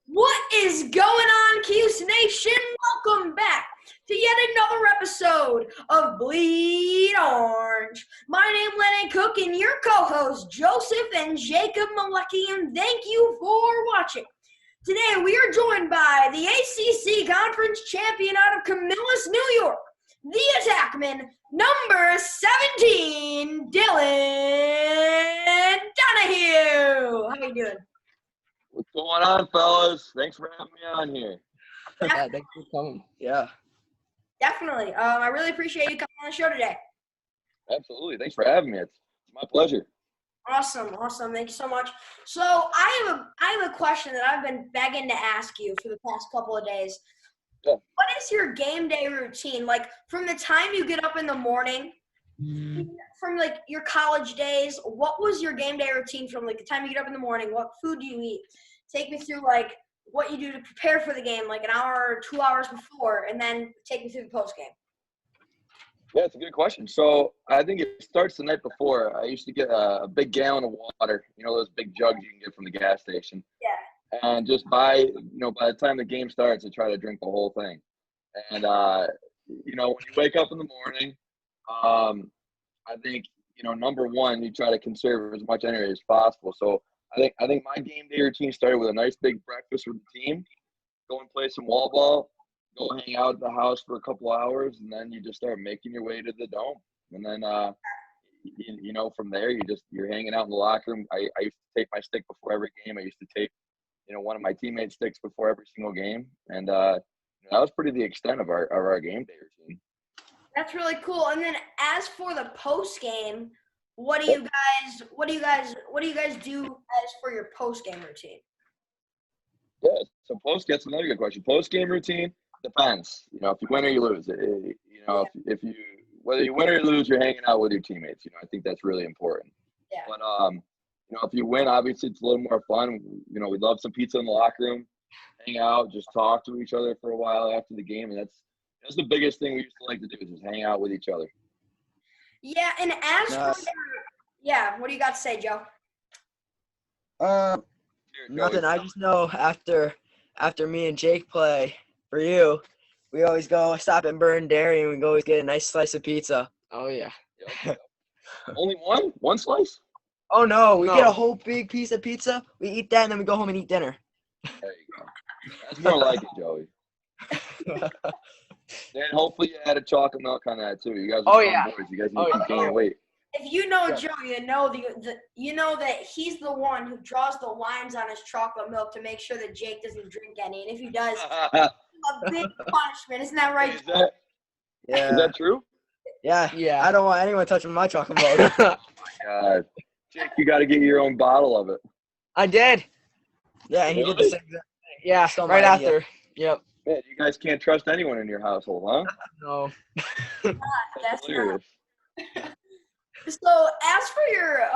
What is going on, Cuse Nation? Welcome back to yet another episode of Bleed Orange. My name is Lennon Cook and your co-hosts Joseph and Jacob Malecki, and thank you for watching. Today we are joined by the ACC Conference champion out of Camillus, New York, the attackman, number 17, Dylan Donahue. How you doing? What's going on, fellas? Thanks for having me on here. Yeah, thanks for coming. Yeah. Definitely. I really appreciate you coming on the show today. Absolutely. Thanks for having me. It's my pleasure. Awesome. Thank you so much. So I have a question that I've been begging to ask you for the past couple of days. Yeah. What is your game day routine? Like from the time you get up in the morning, from like your college days, what was your game day routine from like the time you get up in the morning? What food do you eat? Take me through like what you do to prepare for the game, like an hour or 2 hours before, and then take me through the post game. Yeah, it's a good question. So I think it starts the night before. I used to get a big gallon of water, those big jugs you can get from the gas station. Yeah. And just by the time the game starts, I try to drink the whole thing. And, when you wake up in the morning, I think, number one, you try to conserve as much energy as possible. So I think my game day routine started with a nice big breakfast with the team, go and play some wall ball, go hang out at the house for a couple hours, and then you just start making your way to the dome. And then, from there, you're hanging out in the locker room. I used to take my stick before every game. I used to take, one of my teammates' sticks before every single game. And that was pretty the extent of our game day routine. That's really cool. And then as for the post game, what do you guys do as for your post game routine? Yeah, so that's another good question. Post game routine depends. If you win or you lose. If you whether you win or you lose, you're hanging out with your teammates. I think that's really important. Yeah. But if you win, obviously it's a little more fun. We'd love some pizza in the locker room, hang out, just talk to each other for a while after the game, and that's the biggest thing we used to like to do, is just hang out with each other. Yeah, and what do you got to say, Joe? Nothing. I just know after me and Jake play for you, we always go stop at Burn Dairy and we go always get a nice slice of pizza. Oh yeah. Yep. Only one slice? Oh no, we get a whole big piece of pizza. We eat that and then we go home and eat dinner. There you go. That's more like it, Joey. And hopefully you add a chocolate milk on that too. You guys are boys. You guys need to gain weight. If you know Joe, you know that he's the one who draws the lines on his chocolate milk to make sure that Jake doesn't drink any. And if he does, a big punishment. Isn't that right? Is that true? Yeah. I don't want anyone touching my chocolate milk. Oh my God. Jake, you got to get your own bottle of it. I did. Yeah, and he did the same thing. Yeah, right after. Yep. Man, you guys can't trust anyone in your household, huh? No. That's hilarious. So, as for your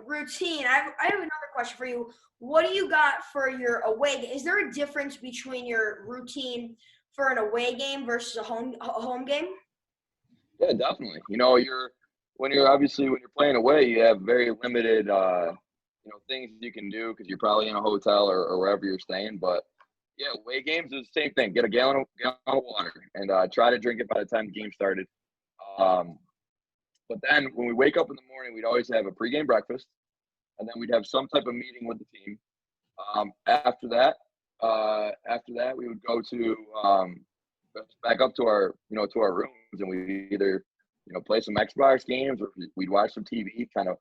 routine, I have another question for you. What do you got for your away game? Is there a difference between your routine for an away game versus a home game? Yeah, definitely. When you're playing away, you have very limited things you can do because you're probably in a hotel or wherever you're staying. But yeah, away games is the same thing. Get a gallon of water and try to drink it by the time the game started. But then when we wake up in the morning, we'd always have a pregame breakfast, and then we'd have some type of meeting with the team. After that, we would go to back up to our rooms, and we either play some Xbox games or we'd watch some TV, kind of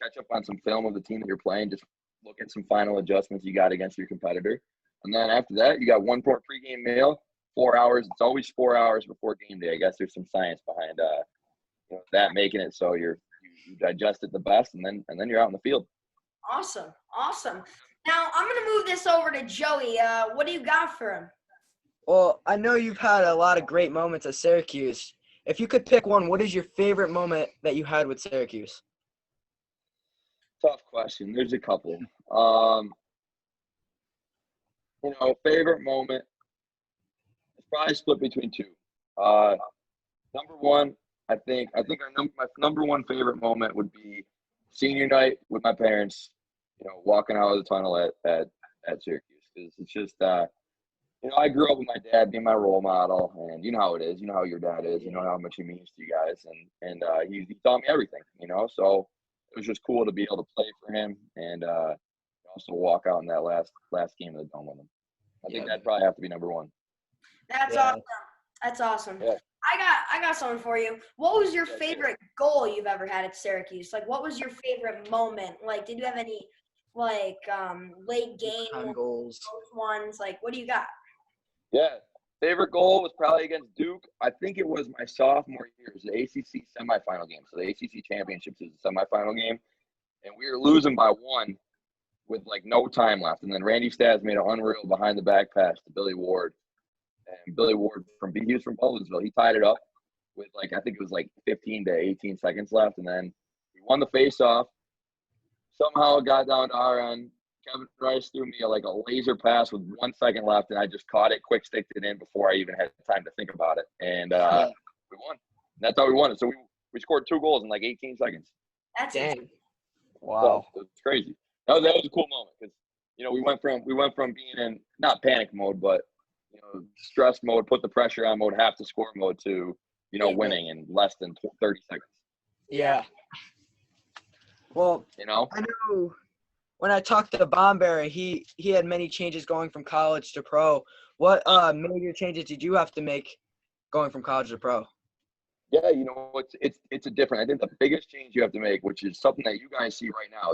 catch up on some film of the team that you're playing, just look at some final adjustments you got against your competitor. And then after that, you got one more pregame meal, 4 hours. It's always 4 hours before game day. I guess there's some science behind that, making it so you digest it the best, and then you're out in the field. Awesome. Now I'm gonna move this over to Joey. What do you got for him? Well, I know you've had a lot of great moments at Syracuse. If you could pick one, what is your favorite moment that you had with Syracuse? Tough question. There's a couple. Favorite moment, it's probably split between two. Number one, I think my number one favorite moment would be senior night with my parents. Walking out of the tunnel at at Syracuse because it's just I grew up with my dad being my role model, and you know how it is. You know how your dad is. You know how much he means to you guys, and he taught me everything. So it was just cool to be able to play for him and also walk out in that last game of the dome with him. I think that'd probably have to be number one. That's awesome. That's awesome. Yeah. I got something for you. What was your favorite goal you've ever had at Syracuse? Like, what was your favorite moment? Like, did you have any late game goals? Ones? Like, what do you got? Yeah. Favorite goal was probably against Duke. I think it was my sophomore year. It was the ACC semifinal game. So the ACC championships is the semifinal game. And we were losing by 1 with, no time left. And then Randy Stats made an unreal behind-the-back pass to Billy Ward. And Billy Ward he was from Owensville. He tied it up with, I think it was 15 to 18 seconds left. And then we won the face-off. Somehow it got down to our end. Kevin Rice threw me a laser pass with 1 second left, and I just caught it, quick sticked it in before I even had time to think about it. And we won. And that's how we won it. So we scored 2 goals in 18 seconds. That's Dang. Wow. So it was crazy. That was a cool moment because we went from being in not panic mode, but stress mode, put the pressure on mode, have to score mode to winning in less than 30 seconds. Yeah. Well, I know when I talked to Bomberry, he had many changes going from college to pro. What major changes did you have to make going from college to pro? Yeah, it's a different. I think the biggest change you have to make, which is something that you guys see right now,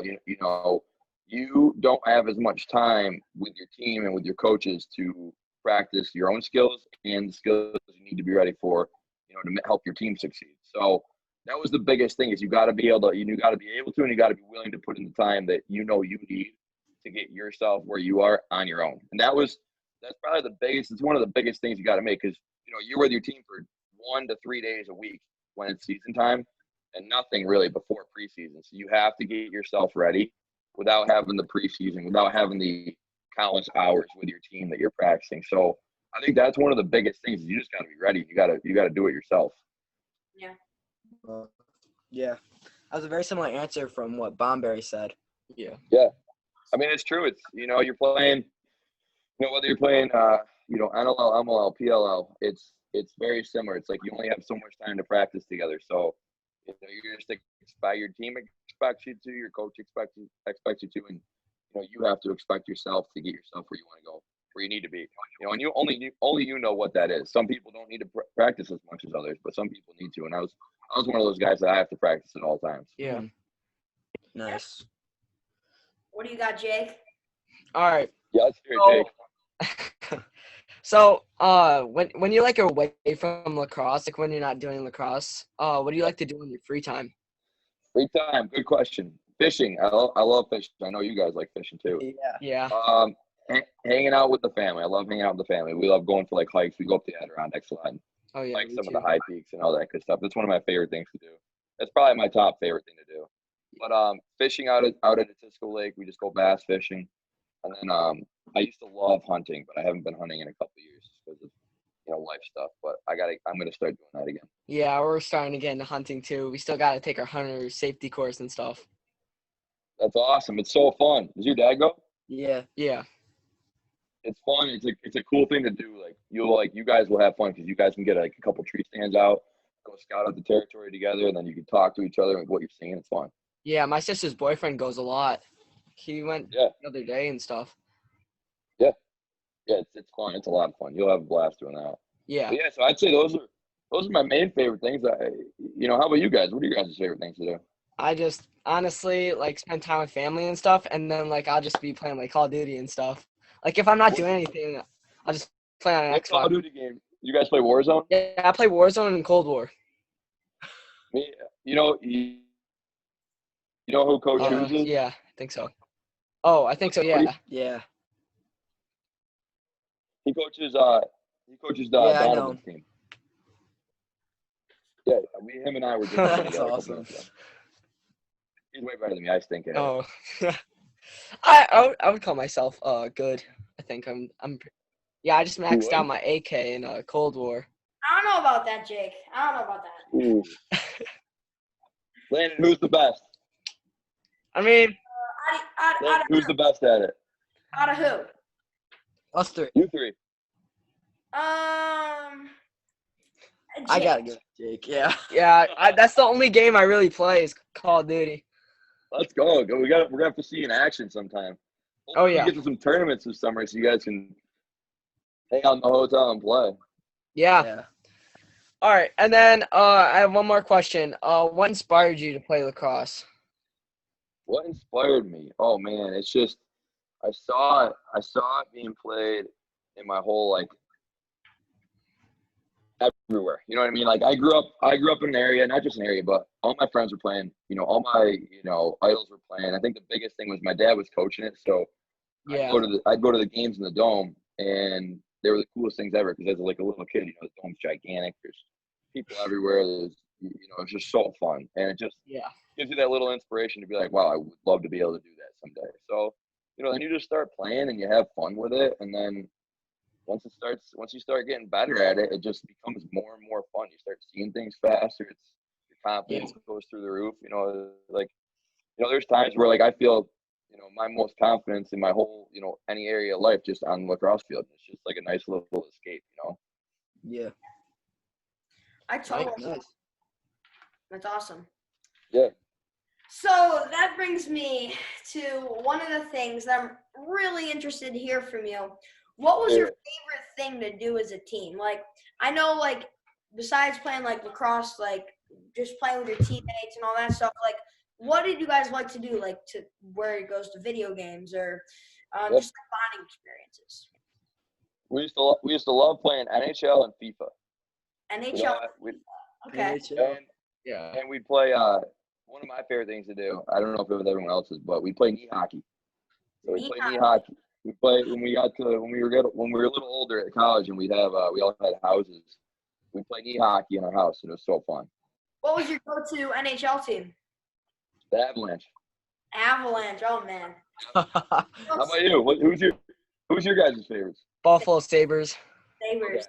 you don't have as much time with your team and with your coaches to practice your own skills and the skills you need to be ready for, to help your team succeed. So that was the biggest thing is you got to be able to, and you got to be willing to put in the time that you need to get yourself where you are on your own. And that's probably it's one of the biggest things you got to make because, you're with your team for 1 to 3 days a week when it's season time and nothing really before preseason. So you have to get yourself ready without having the preseason, without having the countless hours with your team that you're practicing. So I think that's one of the biggest things is you just got to be ready. You got to do it yourself. Yeah. Yeah. That was a very similar answer from what Bomberry said. Yeah. Yeah. I mean, it's true. It's, you're playing, whether you're playing, NLL, MLL, PLL, it's very similar. It's like you only have so much time to practice together. So, you're just your team expects you to, your coach expects you to, and, you have to expect yourself to get yourself where you want to go, where you need to be. And you only know what that is. Some people don't need to practice as much as others, but some people need to. And I was one of those guys that I have to practice at all times. Yeah. Nice. What do you got, Jake? All right. Yeah, let's hear it, Jake. So, when you're away from lacrosse, when you're not doing lacrosse, what do you like to do in your free time? Free time, good question. Fishing. I love fishing. I know you guys like fishing too. Yeah. Hanging out with the family. I love hanging out with the family. We love going for hikes. We go up the Adirondacks a lot. Oh yeah. Some of the high peaks and all that good stuff. That's one of my favorite things to do. That's probably my top favorite thing to do. But fishing out at Atisco Lake, we just go bass fishing. And then I used to love hunting, but I haven't been hunting in a couple of years because of life stuff. But I'm gonna start doing that again. Yeah, we're starting to get into hunting too. We still got to take our hunter safety course and stuff. That's awesome. It's so fun. Does your dad go? Yeah. Yeah. It's fun. It's a cool thing to do. You guys will have fun because you guys can get a couple tree stands out, go scout out the territory together, and then you can talk to each other and what you're seeing. It's fun. Yeah, my sister's boyfriend goes a lot. He went the other day and stuff. Yeah. Yeah, it's fun. It's a lot of fun. You'll have a blast doing that. Yeah. But yeah, so I'd say those are my main favorite things. How about you guys? What are your guys' favorite things to do? I just honestly spend time with family and stuff, and then I'll just be playing Call of Duty and stuff. If I'm not doing anything, I'll just play on an Xbox. Call of Duty game? You guys play Warzone? Yeah, I play Warzone and Cold War. You know who Coach Hughes is? Yeah, I think so. Oh, I think so. Yeah. Yeah. He coaches Donovan's team. Yeah, him and I were just That's awesome. He's way better than me. I stink at it. Oh, I would call myself good. I think I'm. Yeah, I just maxed out my AK in Cold War. I don't know about that, Jake. I don't know about that. Ooh. Landon, who's the best? I mean, Who's the best at it? Out of who? Us three. You three. I Jake. gotta give it to Jake. Yeah. Yeah, that's the only game I really play is Call of Duty. Let's go. We're gonna have to see you in action sometime. Oh, Hopefully yeah. we get to some tournaments this summer so you guys can hang out in the hotel and play. Yeah. All right, and then I have one more question. What inspired you to play lacrosse? What inspired me? Oh man, it's just I saw it being played in my whole like everywhere. You know what I mean? Like I grew up in an area, not just an area, but all my friends were playing. You know, all my idols were playing. I think the biggest thing was my dad was coaching it, so Yeah. I'd go to the games in the dome, and they were the coolest things ever because as like a little kid, the dome's gigantic. There's people everywhere. It's just so fun, and it just gives you that little inspiration to be like, wow, I would love to be able to do that someday. So, then you just start playing and you have fun with it, and then once you start getting better at it, it just becomes more and more fun. You start seeing things faster. Your confidence goes through the roof. There's times where like I feel, my most confidence in my whole, any area of life just on the lacrosse field. It's just like a nice little escape, Yeah. I totally. Nice. That's awesome. Yeah. So that brings me to one of the things that I'm really interested to hear from you. What was your favorite thing to do as a team? Like, I know, like, besides playing, like, lacrosse, like, just playing with your teammates and all that stuff, like, what did you guys like to do, like, to where it goes to video games or just like, bonding experiences? We used to love playing NHL and FIFA. NHL. Okay. And we'd play one of my favorite things to do. I don't know if it was everyone else's, but we play knee hockey. So we play knee hockey. We play when we were a little older at college, and we all had houses. We play knee hockey in our house, and it was so fun. What was your go-to NHL team? The Avalanche. Avalanche. Oh man. How about you? Who's your guys' favorites? Buffalo Sabres. Sabres.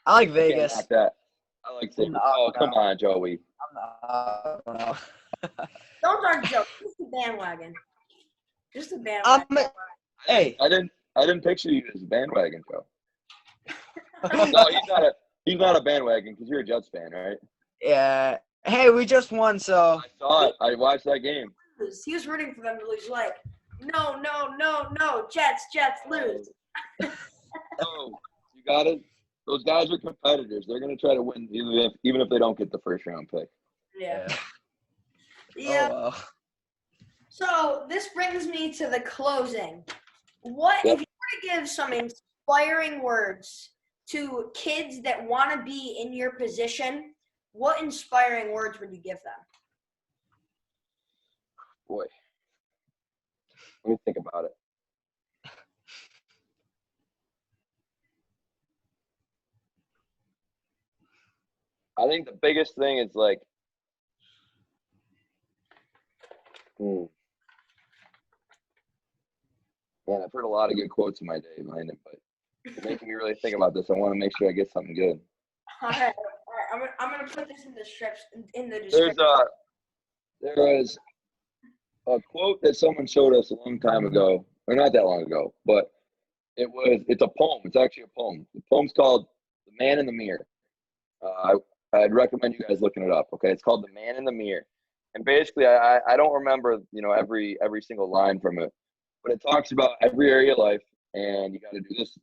I like I Vegas. can't knock that. I like Sabres. Come on, Joey. Don't start joking. Just a bandwagon. Just a bandwagon. Hey. I didn't picture you as a bandwagon, Joe. No, he's not a bandwagon because you're a Jets fan, right? Yeah. Hey, we just won, so. I saw it. I watched that game. He was rooting for them to lose. Like, no, Jets, lose. Oh, you got it. Those guys are competitors. They're going to try to win even if they don't get the first round pick. Yeah. Oh, wow. So this brings me to the closing. What if you were to give some inspiring words to kids that want to be in your position? What inspiring words would you give them? Boy, let me think about it. I think the biggest thing is like, man, I've heard a lot of good quotes in my day, Landon, but it's making me really think about this. I want to make sure I get something good. All right. I'm gonna put this in the description. There was a quote that someone showed us a long time ago, or not that long ago, but it's a poem. It's actually a poem. The poem's called "The Man in the Mirror." I'd recommend you guys looking it up. Okay, it's called "The Man in the Mirror," and basically, I don't remember every single line from it, but it talks about every area of life, and you got to do this.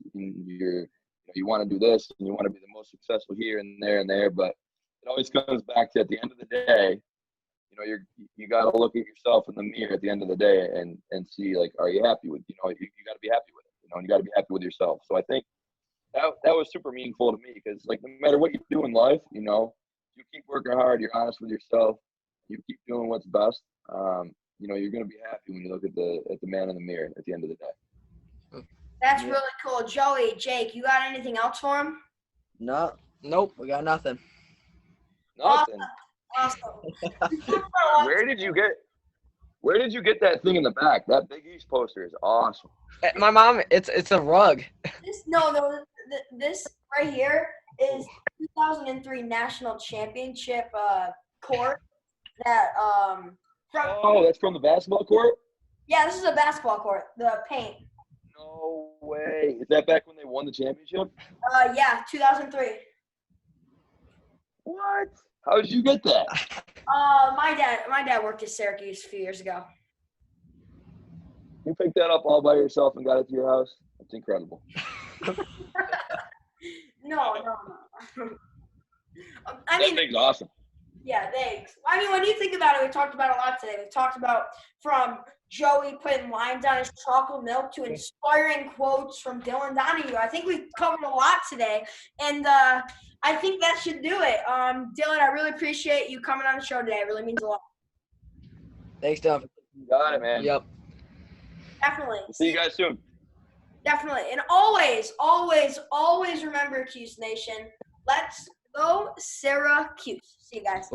You want to do this, and you want to be the most successful here and there, but it always comes back to at the end of the day, you got to look at yourself in the mirror at the end of the day and see, like, are you happy with, you got to be happy with it, and you got to be happy with yourself. So I think that was super meaningful to me because, like, no matter what you do in life, you keep working hard, you're honest with yourself, you keep doing what's best, you're going to be happy when you look at the man in the mirror at the end of the day. That's really cool. Joey, Jake, you got anything else for him? No. Nope. We got nothing. Nothing. Awesome. Where did you get that thing in the back? That Big East poster is awesome. My mom, it's a rug. This right here is 2003 national championship court that that's from the basketball court? Yeah, this is a basketball court. The paint. No way. Is that back when they won the championship? Yeah, 2003. What? How did you get that? My dad worked at Syracuse a few years ago. You picked that up all by yourself and got it to your house? That's incredible. No. I That mean, thing's awesome. yeah, thanks. I mean, when you think about it, we talked about a lot today. We talked about from Joey putting lines on his chocolate milk to inspiring quotes from Dylan Donahue. I think we've covered a lot today, and I think that should do it. Dylan, I really appreciate you coming on the show today. It really means a lot. Thanks, Tom. You got it, man. Yep. Definitely. See you guys soon. Definitely. And always, always, always remember, Cuse Nation, let's go Syracuse. See you guys.